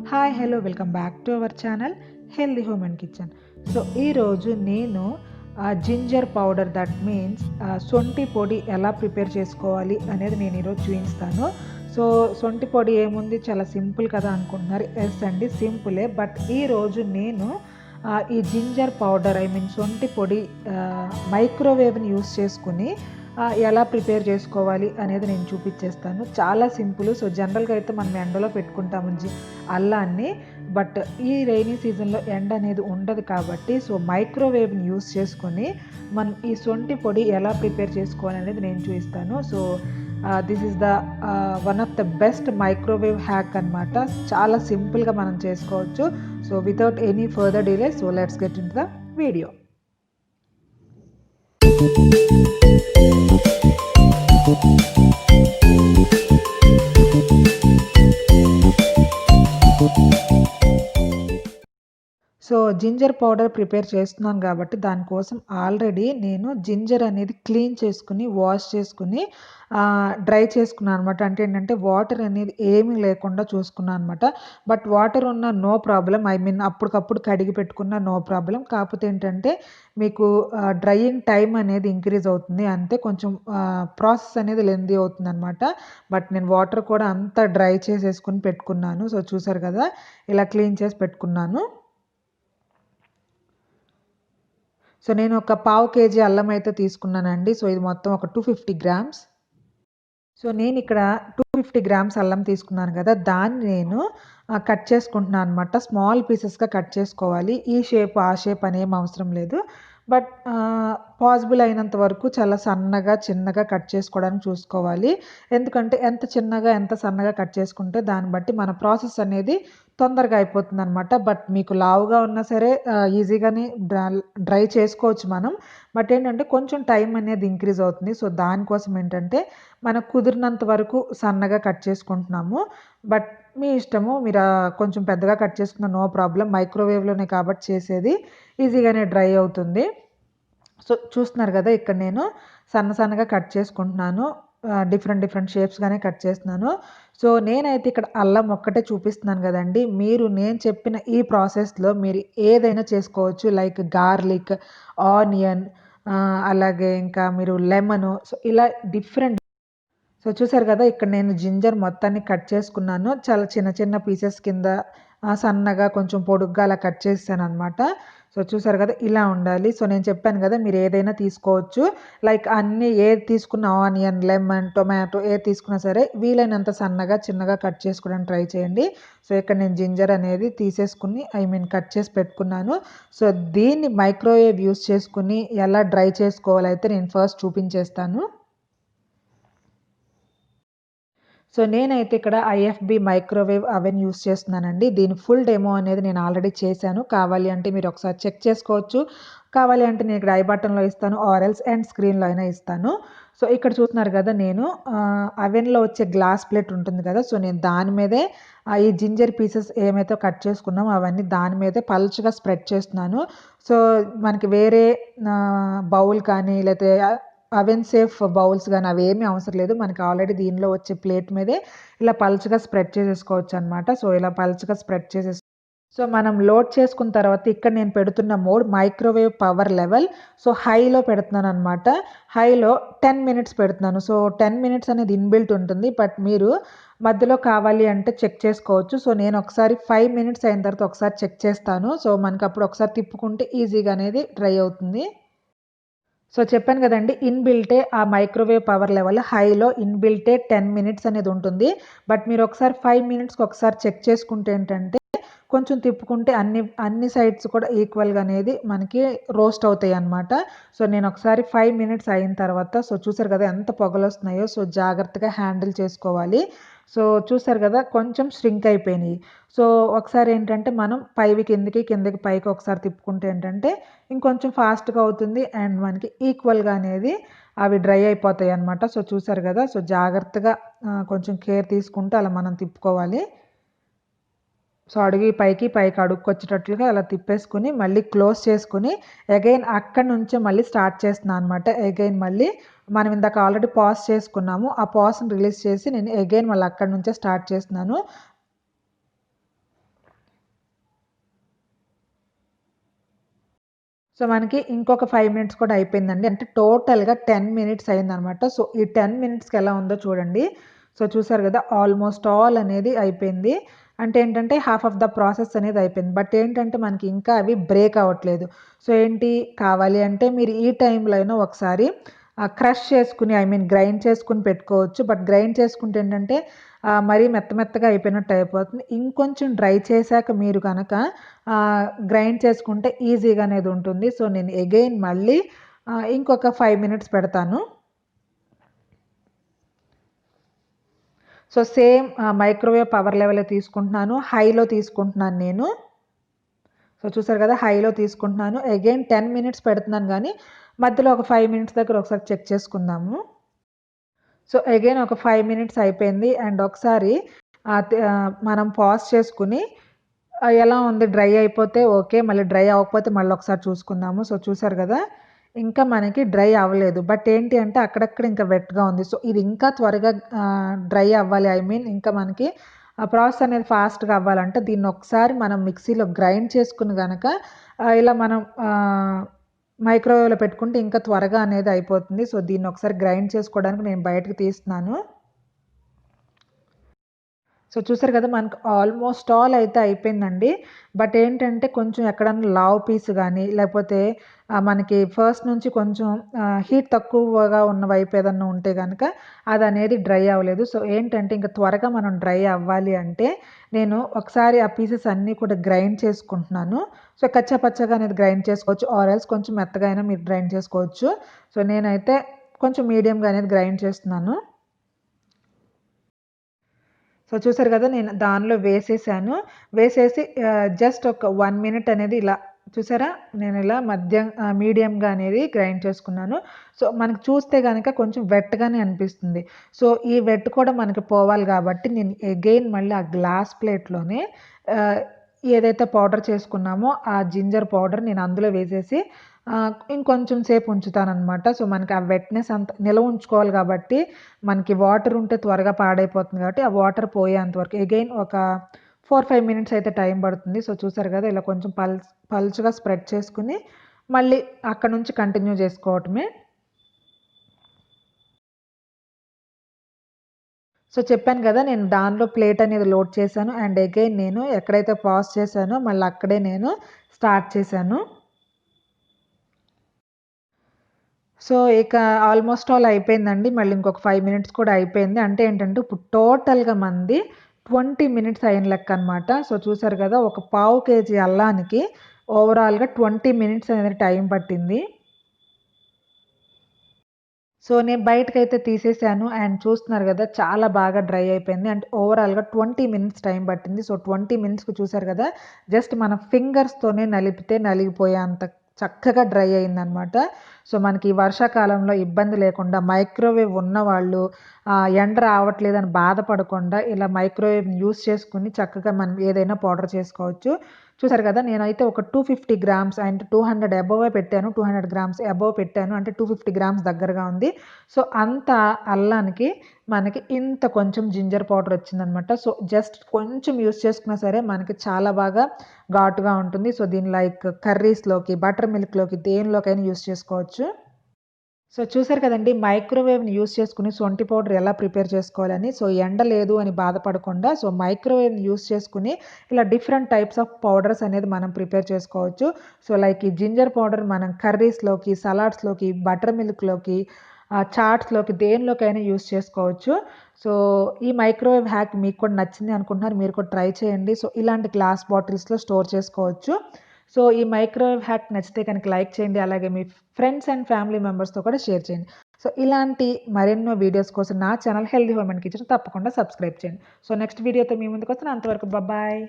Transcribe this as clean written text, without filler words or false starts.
Hi hello welcome back to our channel healthy home and kitchen. So ఈరోజు నేను ginger powder, that means సొంటి పొడి ఎలా prepare చేసుకోవాలి అనేది నేను ఈరోజు చూపిస్తాను. సో సొంటి పొడి ఏముంది, చాలా సింపుల్ కదా అనుకుంటున్నారు. ఎస్ అండి, సింపులే. బట్ ఈరోజు నేను ఈ జింజర్ పౌడర్, ఐ మీన్ సొంటి పొడి, మైక్రోవేవ్ని యూస్ చేసుకుని ఎలా ప్రిపేర్ చేసుకోవాలి అనేది నేను చూపించేస్తాను. చాలా సింపుల్. సో జనరల్గా అయితే మనం ఎండలో పెట్టుకుంటాము అల్లాన్ని. బట్ ఈ రైనీ సీజన్లో ఎండ అనేది ఉండదు కాబట్టి సో మైక్రోవేవ్ని యూస్ చేసుకొని మనం ఈ సొంటి పొడి ఎలా ప్రిపేర్ చేసుకోవాలి అనేది నేను చూపిస్తాను. So this is the one of the best microwave hack అనమాట. చాలా సింపుల్గా మనం చేసుకోవచ్చు. So without any further delay, so let's get in to the video. So ginger powder prepare చేస్తున్నాను కాబట్టి దానికోసం ఆల్రెడీ నేను జింజర్ అనేది క్లీన్ చేసుకుని, వాష్ చేసుకుని డ్రై చేసుకున్నాను అనమాట. అంటే ఏంటంటే వాటర్ అనేది ఏమీ లేకుండా చూసుకున్నాను అనమాట. బట్ వాటర్ ఉన్న నో ప్రాబ్లం, ఐ మీన్ అప్పటికప్పుడు కడిగి పెట్టుకున్న నో ప్రాబ్లం. కాకపోతే ఏంటంటే మీకు డ్రైయింగ్ టైం అనేది ఇంక్రీజ్ అవుతుంది, అంతే. కొంచెం ప్రాసెస్ అనేది లెందీ అవుతుంది అనమాట. బట్ నేను వాటర్ కూడా అంతా డ్రై చేసేసుకుని పెట్టుకున్నాను. సో చూసారు కదా, ఇలా క్లీన్ చేసి పెట్టుకున్నాను. సో నేను ఒక పావు కేజీ అల్లం అయితే తీసుకున్నానండి. సో ఇది మొత్తం ఒక 250 గ్రామ్స్. సో నేను ఇక్కడ 250 గ్రామ్స్ అల్లం తీసుకున్నాను కదా, దాన్ని నేను కట్ చేసుకుంటున్నాను అనమాట. స్మాల్ పీసెస్గా కట్ చేసుకోవాలి. ఈ షేప్ ఆ షేప్ అనేం అవసరం లేదు. బట్ పాసిబుల్ అయినంత వరకు చాలా సన్నగా, చిన్నగా కట్ చేసుకోవడానికి చూసుకోవాలి. ఎందుకంటే ఎంత చిన్నగా, ఎంత సన్నగా కట్ చేసుకుంటే దాన్ని బట్టి మన ప్రాసెస్ అనేది తొందరగా అయిపోతుంది అనమాట. బట్ మీకు లావుగా ఉన్నా సరే ఈజీగానే డ్రై చేసుకోవచ్చు మనం. బట్ ఏంటంటే కొంచెం టైం అనేది ఇంక్రీజ్ అవుతుంది. సో దానికోసం ఏంటంటే మనకు కుదిరినంత వరకు సన్నగా కట్ చేసుకుంటున్నాము. బట్ మీ ఇష్టము, మీరు కొంచెం పెద్దగా కట్ చేసుకున్న నో ప్రాబ్లం. మైక్రోవేవ్లోనే కాబట్టి చేసేది ఈజీగానే డ్రై అవుతుంది. సో చూస్తున్నారు కదా, ఇక్కడ నేను సన్నగా కట్ చేసుకుంటున్నాను. డిఫరెంట్ షేప్స్గానే కట్ చేస్తున్నాను. సో నేనైతే ఇక్కడ అల్లం ఒక్కటే చూపిస్తున్నాను కదండి. మీరు నేను చెప్పిన ఈ ప్రాసెస్లో మీరు ఏదైనా చేసుకోవచ్చు. లైక్ గార్లిక్, ఆనియన్, అలాగే ఇంకా మీరు లెమను, సో ఇలా డిఫరెంట్. సో చూసారు కదా, ఇక్కడ నేను జింజర్ మొత్తాన్ని కట్ చేసుకున్నాను. చాలా చిన్న పీసెస్ కింద సన్నగా, కొంచెం పొడుగ్గా అలా కట్ చేసాను అనమాట. సో చూసారు కదా, ఇలా ఉండాలి. సో నేను చెప్పాను కదా, మీరు ఏదైనా తీసుకోవచ్చు. లైక్ అన్నీ ఏది తీసుకున్న, ఆనియన్, లెమన్, టొమాటో ఏది తీసుకున్నా సరే వీలైనంత సన్నగా, చిన్నగా కట్ చేసుకోవడానికి ట్రై చేయండి. సో ఇక్కడ నేను జింజర్ అనేది తీసేసుకుని, ఐ మీన్ కట్ చేసి పెట్టుకున్నాను. సో దీన్ని మైక్రోవేవ్ యూస్ చేసుకుని ఎలా డ్రై చేసుకోవాలైతే నేను ఫస్ట్ చూపించేస్తాను. సో నేనైతే ఇక్కడ ఐఎఫ్బి మైక్రోవేవ్ అవెన్ యూస్ చేస్తున్నానండి. దీని ఫుల్ డెమో అనేది నేను ఆల్రెడీ చేశాను. కావాలి అంటే మీరు ఒకసారి చెక్ చేసుకోవచ్చు. కావాలి అంటే నేను ఇక్కడ ఐ బటన్లో ఇస్తాను, ఆర్ఎల్స్ అండ్ స్క్రీన్లో అయినా ఇస్తాను. సో ఇక్కడ చూస్తున్నారు కదా, నేను అవెన్లో వచ్చే గ్లాస్ ప్లేట్ ఉంటుంది కదా, సో నేను దాని మీదే ఈ జింజర్ పీసెస్ ఏమైతే కట్ చేసుకున్నామో అవన్నీ దాని మీదే పల్చగా స్ప్రెడ్ చేస్తున్నాను. సో మనకి వేరే బౌల్ కానీ లేకపోతే అవెన్ సేఫ్ బౌల్స్ కానీ అవేమీ అవసరం లేదు. మనకి ఆల్రెడీ దీనిలో వచ్చే ప్లేట్ మీదే ఇలా పల్చగా స్ప్రెడ్ చేసేసుకోవచ్చు అనమాట. సో ఇలా పల్చగా స్ప్రెడ్ చేసేసి సో మనం లోడ్ చేసుకున్న తర్వాత ఇక్కడ నేను పెడుతున్న mode microwave power level. So హైలో పెడుతున్నాను అనమాట. హైలో 10 మినిట్స్ పెడుతున్నాను. సో 10 మినిట్స్ అనేది ఇన్బిల్ట్ ఉంటుంది. బట్ మీరు మధ్యలో కావాలి అంటే చెక్ చేసుకోవచ్చు. సో నేను ఒకసారి 5 మినిట్స్ అయిన తర్వాత ఒకసారి చెక్ చేస్తాను. సో మనకు అప్పుడు ఒకసారి తిప్పుకుంటే ఈజీగా అనేది డ్రై అవుతుంది. సో చెప్పాను కదండి, ఇన్‌బిల్టే ఆ మైక్రోవేవ్ పవర్ లెవెల్ హైలో ఇన్‌బిల్టే 10 మినిట్స్ అనేది ఉంటుంది. బట్ మీరు ఒకసారి 5 మినిట్స్‌కి ఒకసారి చెక్ చేసుకుంటే ఏంటంటే కొంచెం తిప్పుకుంటే అన్ని సైడ్స్ కూడా ఈక్వల్‌గా అనేది మనకి రోస్ట్ అవుతాయి అన్నమాట. సో నేను ఒకసారి 5 మినిట్స్ అయిన తర్వాత సో చూసారు కదా ఎంత పొగలొస్తున్నాయో. సో జాగ్రత్తగా హ్యాండిల్ చేసుకోవాలి. సో చూసారు కదా, కొంచెం ష్రింక్ అయిపోయినాయి. సో ఒకసారి ఏంటంటే మనం పైవి కిందకి, కిందకి పైకి ఒకసారి తిప్పుకుంటే ఏంటంటే ఇంకొంచెం ఫాస్ట్‌గా అవుతుంది అండ్ మనకి ఈక్వల్‌గా అనేది అవి డ్రై అయిపోతాయి అన్నమాట. సో చూసారు కదా, సో జాగ్రత్తగా కొంచెం కేర్ తీసుకుంటూ అలా మనం తిప్పుకోవాలి. సో పైకి అడుక్కొచ్చేటట్లుగా అలా తిప్పేసుకుని మళ్ళీ క్లోజ్ చేసుకుని అగైన్ అక్కడి నుంచే మళ్ళీ స్టార్ట్ చేస్తున్నాను అనమాట. అగైన్ మళ్ళీ మనం ఇందాక ఆల్రెడీ పాజ్ చేసుకున్నాము. ఆ పాజ్ని రిలీజ్ చేసి నేను అగైన్ మళ్ళీ అక్కడి నుంచే స్టార్ట్ చేస్తున్నాను. సో, మనకి ఇంకొక 5 మినిట్స్ కూడా అయిపోయిందండి. అంటే టోటల్‌గా 10 మినిట్స్ అయిందనమాట. సో, ఈ 10 మినిట్స్‌కి ఎలా ఉందో చూడండి. సో, చూసారు గదా! ఆల్‌మోస్ట్ ఆల్ అనేది అయిపోయింది. అంటే ఏంటంటే హాఫ్ ఆఫ్ ద ప్రాసెస్ అనేది అయిపోయింది. బట్ ఏంటంటే మనకి ఇంకా అవి బ్రేక్ అవ్వట్లేదు. సో, ఏంటి కావాలి అంటే మీరు ఈ టైంలో అయినా ఒకసారి క్రష్ చేసుకొని గ్రైండ్ చేసుకొని పెట్టుకోవచ్చు. బట్ గ్రైండ్ చేసుకుంటే ఏంటంటే మరీ మెత్త మెత్తగా అయిపోయినట్టు అయిపోతుంది. ఇంకొంచెం డ్రై చేశాక మీరు గనక గ్రైండ్ చేసుకుంటే ఈజీగా అనేది ఉంటుంది. సో, నేను అగైన్ మళ్ళీ ఇంకొక 5 మినిట్స్ పెడతాను. సో, సేమ్ మైక్రోవేవ్ పవర్ లెవెలే తీసుకుంటున్నాను. హైలో తీసుకుంటున్నాను నేను. సో, చూసారు కదా! హైలో తీసుకుంటున్నాను. అగైన్ 10 మినిట్స్ పెడుతున్నాను గానీ, మధ్యలో ఒక 5 మినిట్స్ దగ్గర ఒకసారి చెక్ చేసుకుందాము. సో, అగైన్ ఒక 5 మినిట్స్ అయిపోయింది. అండ్ ఒకసారి మనం పాజ్ చేసుకొని ఎలా ఉంది డ్రై అయిపోతే ఓకే. మళ్ళీ డ్రై అవ్వకపోతే మళ్ళీ ఒకసారి చూసుకుందాము. సో, చూసారు గదా! ఇంకా మనకి డ్రై అవ్వలేదు. బట్ ఏంటి అంటే అక్కడక్కడ ఇంకా వెట్‌గా ఉంది. సో, ఇది ఇంకా త్వరగా డ్రై అవ్వాలి. ఇంకా మనకి ప్రాసెస్ అనేది ఫాస్ట్‌గా అవ్వాలంటే దీన్ని ఒకసారి మనం మిక్సీలో గ్రైండ్ చేసుకొని గనక ఇలా మనం మైక్రోవేవ్‌లో పెట్టుకుంటే ఇంకా త్వరగా అనేది అయిపోతుంది. సో, దీన్ని ఒకసారి గ్రైండ్ చేసుకోవడానికి నేను బయటకి తీస్తున్నాను. సో, చూసారు కదా! మనకు ఆల్‌మోస్ట్ ఆల్ అయితే అయిపోయిందండి. బట్ ఏంటంటే కొంచెం ఎక్కడన్నా లావు పీస్ గానీ, లేపోతే మనకి ఫస్ట్ నుంచి కొంచెం హీట్ తక్కువగా ఉన్న వైపు ఏదన్నా ఉంటే గనక అదనేది డ్రై అవ్వలేదు. సో, ఏంటంటే ఇంక త్వరగా మనం డ్రై అవ్వాలి అంటే నేను ఒకసారి ఆ పీసెస్ అన్నీ కూడా గ్రైండ్ చేసుకుంటున్నాను. సో, కచ్చా పచ్చాగా అనేది గ్రైండ్ చేసుకోవచ్చు. ఆర్ ఎల్స్ కొంచెం మెత్తగా అయినా మీరు గ్రైండ్ చేసుకోవచ్చు. సో, నేనైతే కొంచెం మీడియంగా అనేది గ్రైండ్ చేస్తున్నాను. సో, చూసారు గదా! నేను దానిలో వేసేసాను. వేసేసి జస్ట్ ఒక 1 మినిట్ అనేది ఇలా చూసారా? నేనిలా మీడియంగా అనేది గ్రైండ్ చేసుకున్నాను. సో, మనకు చూస్తే గనక కొంచెం వెట్‌గానే అనిపిస్తుంది. సో, ఈ వెట్ కూడా మనకి పోవాలి గాబట్టి నేను అగైన్ మళ్ళీ ఆ గ్లాస్ ప్లేట్‌లోనే ఆహ్, ఏదైతే పౌడర్ చేసుకున్నామో ఆ జింజర్ పౌడర్ నేను అందులో వేసేసి ఇంకొంచెం సేపు ఉంచుతాననమాట. సో, మనకి ఆ వెట్‌నెస్ అంతా నిలవ ఉంచుకోవాలి గాబట్టి మనకి వాటర్ ఉంటే త్వరగా పాడైపోతుంది కాబట్టి, ఆ వాటర్ పోయేంత వరకు అగైన్ ఒక 4, 5 మినిట్స్ అయితే టైం పడుతుంది. సో, చూసారు కదా! ఇలా కొంచెం పల్చగా స్ప్రెడ్ చేసుకొని, మళ్ళీ అక్కడి నుంచి కంటిన్యూ చేసుకోవటమే. సో, చెప్పాను గదా! నేను దానిలో ప్లేట్ అనేది లోడ్ చేశాను. అండ్ అగైన్ నేను ఎక్కడైతే పాజ్ చేశానో మళ్ళీ అక్కడే నేను స్టార్ట్ చేశాను. సో, ఇక ఆల్‌మోస్ట్ ఆల్ అయిపోయిందండి. మళ్ళీ ఇంకొక 5 మినిట్స్ కూడా అయిపోయింది. అంటే ఏంటంటే, ఇప్పుడు టోటల్‌గా మనది 20 మినిట్స్ అయిన లెక్కనమాట. సో, చూసారు గదా! ఒక పావు కేజీ అల్లానికి ఓవరాల్‌గా 20 మినిట్స్ అనేది టైం పట్టింది. సో, నేను బయటకైతే తీసేసాను. అండ్ చూస్తున్నారు గదా! చాలా బాగా డ్రై అయిపోయింది. అంటే ఓవరాల్‌గా 20 మినిట్స్ టైం పట్టింది. సో, 20 మినిట్స్‌కి చూసారు గదా! జస్ట్ మన ఫింగర్స్‌తోనే నలిపితే నలిగిపోయేంత చక్కగా డ్రై అయిందనమాట. సో, మనకి ఈ వర్షాకాలంలో ఇబ్బంది లేకుండా మైక్రోవేవ్ ఉన్నవాళ్ళు ఎండ రావట్లేదని బాధపడకుండా ఇలా మైక్రోవేవ్‌ని యూజ్ చేసుకొని చక్కగా మనం ఏదైనా పౌడర్ చేసుకోవచ్చు. చూసారు కదా! నేనైతే ఒక 250 గ్రామ్స్ అంటే 200 అబోవే పెట్టాను. 200 గ్రామ్స్ అబోవ్ పెట్టాను. అంటే 250 గ్రామ్స్ దగ్గరగా ఉంది. సో, అంత అల్లానికి మనకి ఇంత కొంచెం జింజర్ పౌడర్ వచ్చిందనమాట. సో, జస్ట్ కొంచెం యూజ్ చేసుకున్నా సరే మనకి చాలా బాగా ఘాటుగా ఉంటుంది. సో, దీన్ని లైక్ కర్రీస్‌లోకి, బటర్ మిల్క్‌లోకి దేనిలోకైనా యూజ్ చేసుకోవచ్చు. సో, చూసారు కదండీ! మైక్రోవేవ్‌ని యూజ్ చేసుకొని సొంఠి పౌడర్ ఎలా ప్రిపేర్ చేసుకోవాలని. సో, ఎండ లేదు అని బాధపడకుండా మైక్రోవేవ్‌ని యూజ్ చేసుకొని ఇలా డిఫరెంట్ టైప్స్ ఆఫ్ పౌడర్స్ అనేది మనం ప్రిపేర్ చేసుకోవచ్చు. సో, లైక్ ఈ జింజర్ పౌడర్ మనం కర్రీస్‌లోకి, సలాడ్స్‌లోకి, బటర్ మిల్క్‌లోకి, చాట్స్‌లోకి దేనిలోకైనా యూజ్ చేసుకోవచ్చు. సో, ఈ మైక్రోవేవ్ హ్యాక్ మీకు కూడా నచ్చింది అనుకుంటున్నాను. మీరు కూడా ట్రై చేయండి. సో, ఇలాంటి గ్లాస్ బాటిల్స్‌లో స్టోర్ చేసుకోవచ్చు. సో, ఈ మైక్రోవేవ్ హ్యాక్ నచ్చితే కనుక లైక్ చేయండి. అలాగే మీ ఫ్రెండ్స్ అండ్ ఫ్యామిలీ మెంబర్స్‌తో కూడా షేర్ చేయండి. సో, ఇలాంటి మరెన్నో వీడియోస్ కోసం నా channel healthy home and kitchen తప్పకుండా సబ్స్క్రైబ్ చేయండి. సో, నెక్స్ట్ వీడియోతో మీ ముందుకొస్తాను. అంతవరకు బాయ్.